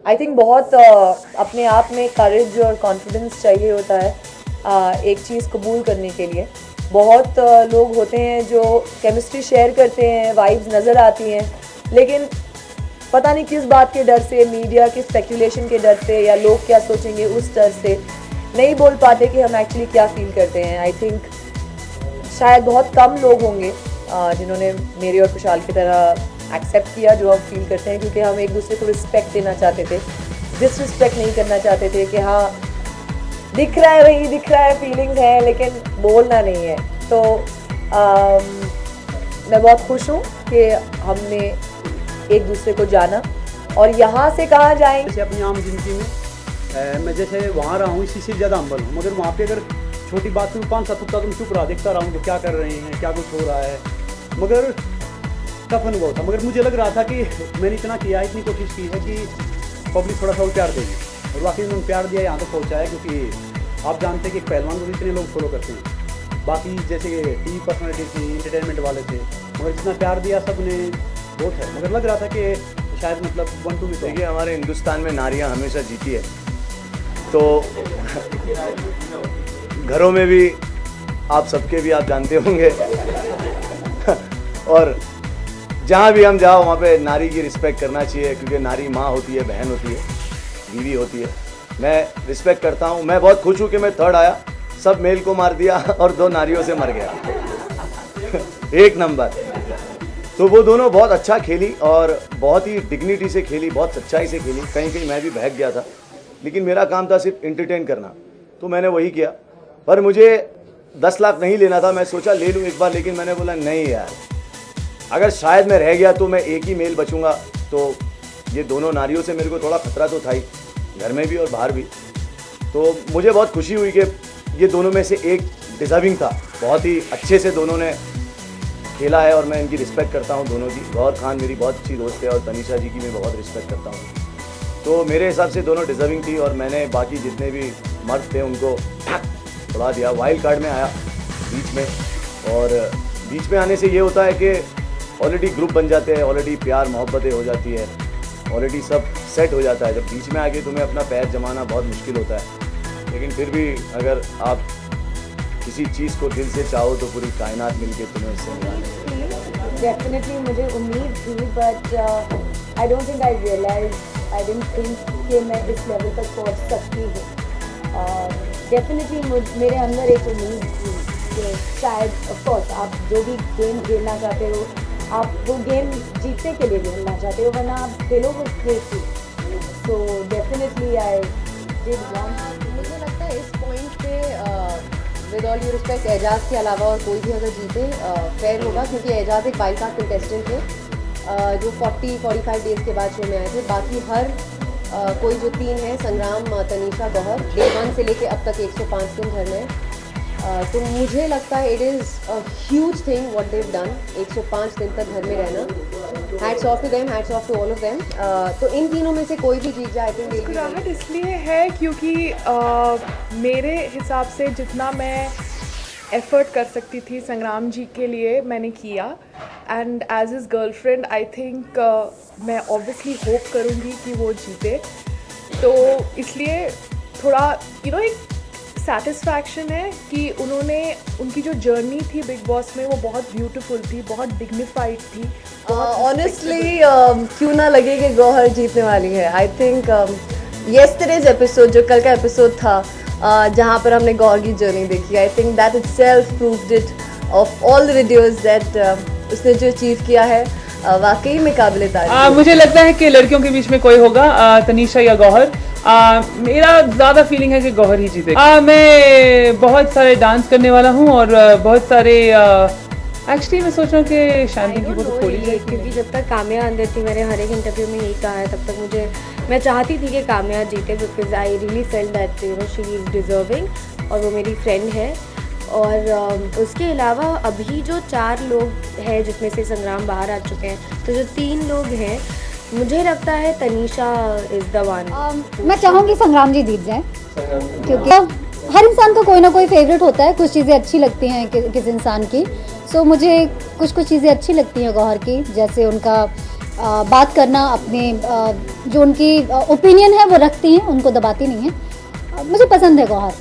I think बहुत अपने आप में करेज और कॉन्फिडेंस चाहिए होता है एक चीज़ कबूल करने के लिए। बहुत लोग होते हैं जो केमिस्ट्री शेयर करते हैं, वाइब्स नज़र आती हैं, लेकिन पता नहीं किस बात के डर से, मीडिया के स्पेकुलेशन के डर से या लोग क्या सोचेंगे उस डर से नहीं बोल पाते कि हम एक्चुअली क्या फील करते हैं। आई थिंक शायद बहुत कम लोग होंगे जिन्होंने मेरे और खुशहाल की तरह एक्सेप्ट किया जो हम फील करते हैं, क्योंकि हम एक दूसरे को रिस्पेक्ट देना चाहते थे, डिसरिस्पेक्ट नहीं करना चाहते थे कि हाँ दिख रहा है, वही दिख रहा है, फीलिंग्स हैं लेकिन बोलना नहीं है। तो मैं बहुत खुश हूँ कि हमने एक दूसरे को जाना और यहाँ से कहाँ जाएंगे। जैसे अपनी आम जिंदगी में मैं जैसे वहाँ रहा हूँ इसी से ज़्यादा हम्बल हूँ, मगर वहाँ पे अगर छोटी बात में 5-7 हफ्ता तुम चुप रहा देखता रहा हूँ तो क्या कर रहे हैं, क्या कुछ हो रहा है, मगर टफ अनुभव था। मगर मुझे लग रहा था कि मैंने इतना किया, इतनी कोशिश की है कि पब्लिक थोड़ा सा प्यार देगी, और वाकई में प्यार दिया, यहाँ तक पहुँचा है। क्योंकि आप जानते हैं कि पहलवान को इतने लोग फॉलो करते हैं, बाकी जैसे टीवी पर्सनैलिटी थी, इंटरटेनमेंट वाले थे, मगर जितना प्यार दिया सब ने बहुत है। मगर लग रहा था कि शायद मतलब 1-2 में। देखिए, हमारे हिंदुस्तान में नारियां हमेशा जीती है, तो घरों में भी आप सबके भी आप जानते होंगे और जहाँ भी हम जाओ वहाँ पे नारी की रिस्पेक्ट करना चाहिए, क्योंकि नारी माँ होती है, बहन होती है, बीवी होती है। मैं रिस्पेक्ट करता हूँ। मैं बहुत खुश हूँ कि मैं थर्ड आया, सब मेल को मार दिया और 2 नारियों से मर गया एक नंबर। तो वो दोनों बहुत अच्छा खेली और बहुत ही डिग्निटी से खेली, बहुत सच्चाई से खेली। कहीं कहीं मैं भी बहक गया था, लेकिन मेरा काम था सिर्फ एंटरटेन करना, तो मैंने वही किया। पर मुझे 10 लाख नहीं लेना था, मैं सोचा ले लूँ एक बार, लेकिन मैंने बोला नहीं यार, अगर शायद मैं रह गया तो मैं एक ही मेल बचूंगा। तो ये दोनों नारियों से मेरे को थोड़ा खतरा तो था ही, घर में भी और बाहर भी। तो मुझे बहुत खुशी हुई कि ये दोनों में से एक डिजर्विंग था, बहुत ही अच्छे से दोनों ने खेला है और मैं इनकी रिस्पेक्ट करता हूँ दोनों की। गौहर खान मेरी बहुत अच्छी दोस्त है और तनीषा जी की मैं बहुत रिस्पेक्ट करता हूँ। तो मेरे हिसाब से दोनों डिजर्विंग थी और मैंने बाकी जितने भी मर्द थे उनको उड़ा दिया। वाइल्ड कार्ड में आया बीच में, और बीच में आने से ये होता है कि ऑलरेडी ग्रुप बन जाते हैं, ऑलरेडी प्यार मोहब्बतें हो जाती है, ऑलरेडी सब सेट हो जाता है। जब बीच में आके तुम्हें अपना पैर जमाना बहुत मुश्किल होता है, लेकिन फिर भी अगर आप किसी चीज़ को दिल से चाहो तो पूरी कायनात मिलके तुम्हें उससे मिलाने। डेफिनेटली मुझे उम्मीद थी, but I don't think I realize, I didn't think कि मैं इस लेवल तक पहुंच सकती हूँ। डेफिनेटली मेरे अंदर एक उम्मीद थी कि शायद ऑफ कोर्स आप जो भी गेम खेलना चाहते हो, आप वो गेम जीतने के लिए खेलना चाहते हो, वरना आप खेलोगे खेलती। So definitely I did want. मुझे लगता है इस पॉइंट पे with all you respect Aijaz के अलावा और कोई भी अगर जीते फेयर होगा, क्योंकि एजाज एक वाइल्ड कार्ड कंटेस्टेंट थे जो 40-45 डेज़ के बाद शो में आए थे। बाकी हर कोई जो 3 है, संग्राम, तनीषा, गौहर, डे 1 से लेके अब तक 105 दिन घर में। तो मुझे लगता है it is a huge thing what they've done, 105 दिन तक घर में रहना। Hats off to them, hats off to all of them. तो इन तीनों में से कोई भी जीत जाए तो मुस्कुराहट इसलिए है क्योंकि मेरे हिसाब से जितना मैं एफ़र्ट कर सकती थी संग्राम जी के लिए मैंने किया, and as his girlfriend I think मैं ऑब्वियसली होप करूँगी कि वो जीते। तो इसलिए थोड़ा एक सेटिस्फैक्शन है कि उनकी जो जर्नी थी बिग बॉस में वो बहुत ब्यूटीफुल थी, बहुत डिग्निफाइड थी। ऑनेस्टली क्यों ना लगे कि गौहर जीतने वाली है। आई थिंक येस्टरडेज एपिसोड, जो कल का एपिसोड था जहाँ पर हमने गौहर की जर्नी देखी, I think that itself proved it of all the videos that उसने जो अचीव किया है वाकई में काबिल तारीफ। मुझे लगता है कि लड़कियों के बीच में कोई होगा, तनीषा या गौहर। मेरा ज़्यादा फीलिंग है कि गौहर ही जीतेगा। मैं बहुत सारे डांस करने वाला हूँ और बहुत सारे एक्चुअली मैं सोच रहा हूँ कि शांति की वो तो खोली जाए, क्योंकि जब तक काम्या अंदर थी, मैंने हर एक इंटरव्यू में यही कहा है, तब तक मैं चाहती थी कि काम्या जीते, because I really felt that she is deserving और वो मेरी फ्रेंड है। और उसके अलावा अभी जो 4 लोग हैं जिसमें से संग्राम बाहर आ चुके हैं, तो जो 3 लोग हैं मुझे लगता है तनीषा इज़ द वन। मैं चाहूँगी संग्राम जी जीत जाएं, क्योंकि हर इंसान का कोई ना कोई फेवरेट होता है। कुछ चीज़ें अच्छी लगती हैं किस इंसान की। सो मुझे कुछ चीज़ें अच्छी लगती हैं गौहर की, जैसे उनका बात करना, अपने जो उनकी ओपिनियन है वो रखती हैं, उनको दबाती नहीं हैं। मुझे पसंद है गौहर।